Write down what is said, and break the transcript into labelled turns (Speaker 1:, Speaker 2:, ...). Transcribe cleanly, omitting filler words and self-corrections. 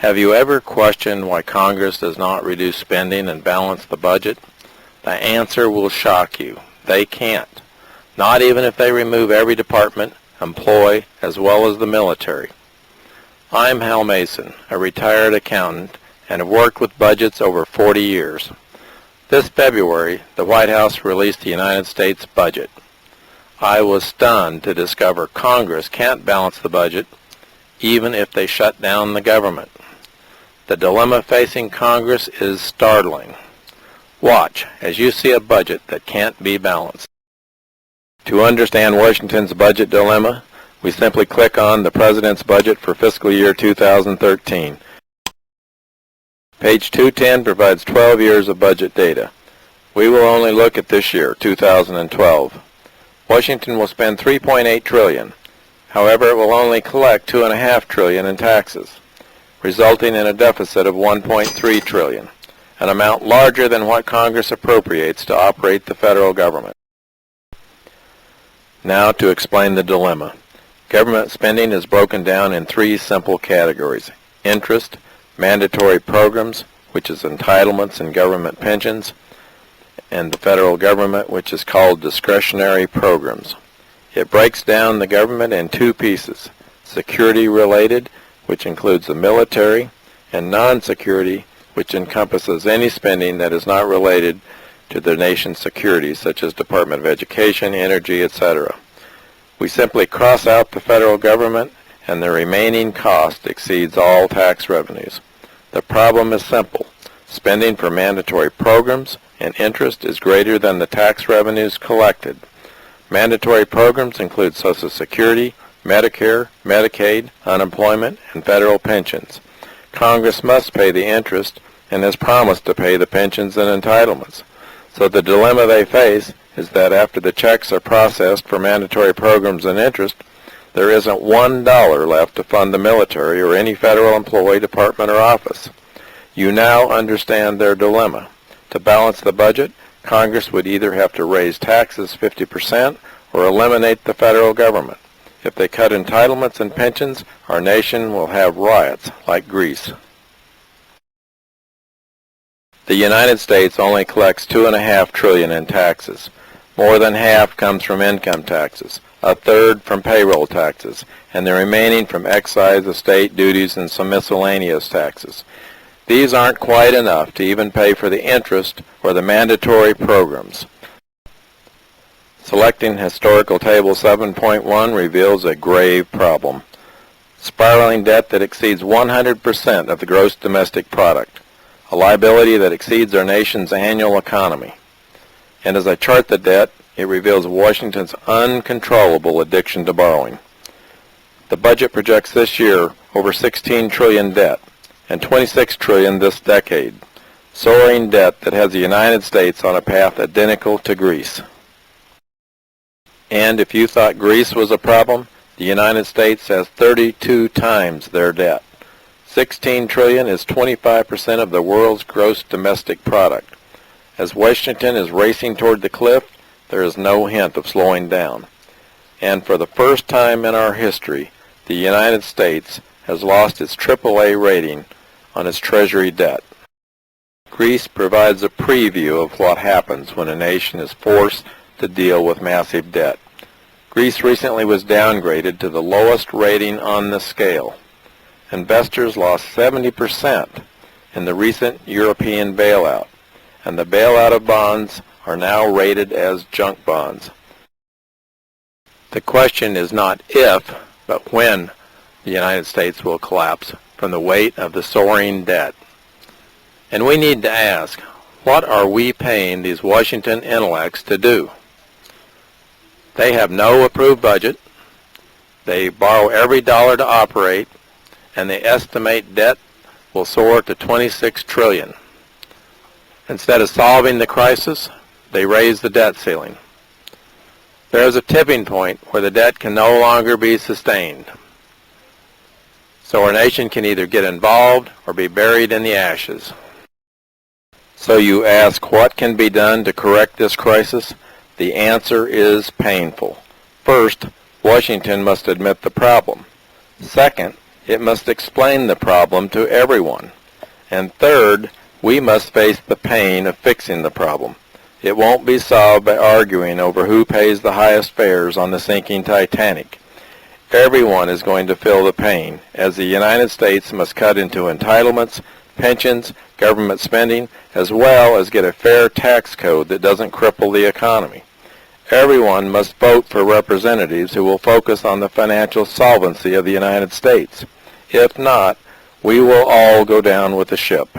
Speaker 1: Have you ever questioned why Congress does not reduce spending and balance the budget? The answer will shock you. They can't. Not even if they remove every department, employee, as well as the military. I'm Hal Mason, a retired accountant, and have worked with budgets over 40 years. This February, the White House released the United States budget. I was stunned to discover Congress can't balance the budget, even if they shut down the government. The dilemma facing Congress is startling. Watch as you see a budget that can't be balanced. To understand Washington's budget dilemma, we simply click on the President's budget for fiscal year 2013. Page 210 provides 12 years of budget data. We will only look at this year, 2012. Washington will spend $3.8 trillion. However, it will only collect $2.5 trillion in taxes, resulting in a deficit of $1.3 trillion, an amount larger than what Congress appropriates to operate the federal government. Now to explain the dilemma. Government spending is broken down in three simple categories: interest, mandatory programs, which is entitlements and government pensions, and the federal government, which is called discretionary programs. It breaks down the government in two pieces: security-related, which includes the military, and non-security, which encompasses any spending that is not related to the nation's security, such as Department of Education, Energy, etc. We simply cross out the federal government, and the remaining cost exceeds all tax revenues. The problem is simple. Spending for mandatory programs and interest is greater than the tax revenues collected. Mandatory programs include Social Security, Medicare, Medicaid, unemployment, and federal pensions. Congress must pay the interest and has promised to pay the pensions and entitlements. So the dilemma they face is that after the checks are processed for mandatory programs and interest, there isn't $1 left to fund the military or any federal employee, department, or office. You now understand their dilemma. To balance the budget, Congress would either have to raise taxes 50% or eliminate the federal government. If they cut entitlements and pensions, our nation will have riots like Greece. The United States only collects $2.5 trillion in taxes. More than half comes from income taxes, a third from payroll taxes, and the remaining from excise, estate duties, and some miscellaneous taxes. These aren't quite enough to even pay for the interest or the mandatory programs. Selecting Historical Table 7.1 reveals a grave problem: spiraling debt that exceeds 100% of the gross domestic product, a liability that exceeds our nation's annual economy. And as I chart the debt, it reveals Washington's uncontrollable addiction to borrowing. The budget projects this year over $16 trillion debt and $26 trillion this decade, soaring debt that has the United States on a path identical to Greece. And if you thought Greece was a problem, the United States has 32 times their debt. $16 trillion is 25% of the world's gross domestic product. As Washington is racing toward the cliff, there is no hint of slowing down. And for the first time in our history, the United States has lost its AAA rating on its Treasury debt. Greece provides a preview of what happens when a nation is forced to deal with massive debt. Greece recently was downgraded to the lowest rating on the scale. Investors lost 70% in the recent European bailout, and the bailout of bonds are now rated as junk bonds. The question is not if, but when the United States will collapse from the weight of the soaring debt. And we need to ask, what are we paying these Washington intellects to do? They have no approved budget, they borrow every dollar to operate, and they estimate debt will soar to $26 trillion. Instead of solving the crisis, they raise the debt ceiling. There is a tipping point where the debt can no longer be sustained. So our nation can either get involved or be buried in the ashes. So you ask, what can be done to correct this crisis? The answer is painful. First, Washington must admit the problem. Second, It must explain the problem to everyone. And third, we must face the pain of fixing the problem. It won't be solved by arguing over who pays the highest fares on the sinking Titanic. Everyone is going to feel the pain, as the United States must cut into entitlements, pensions, government spending, as well as get a fair tax code that doesn't cripple the economy. Everyone must vote for representatives who will focus on the financial solvency of the United States. If not, we will all go down with the ship.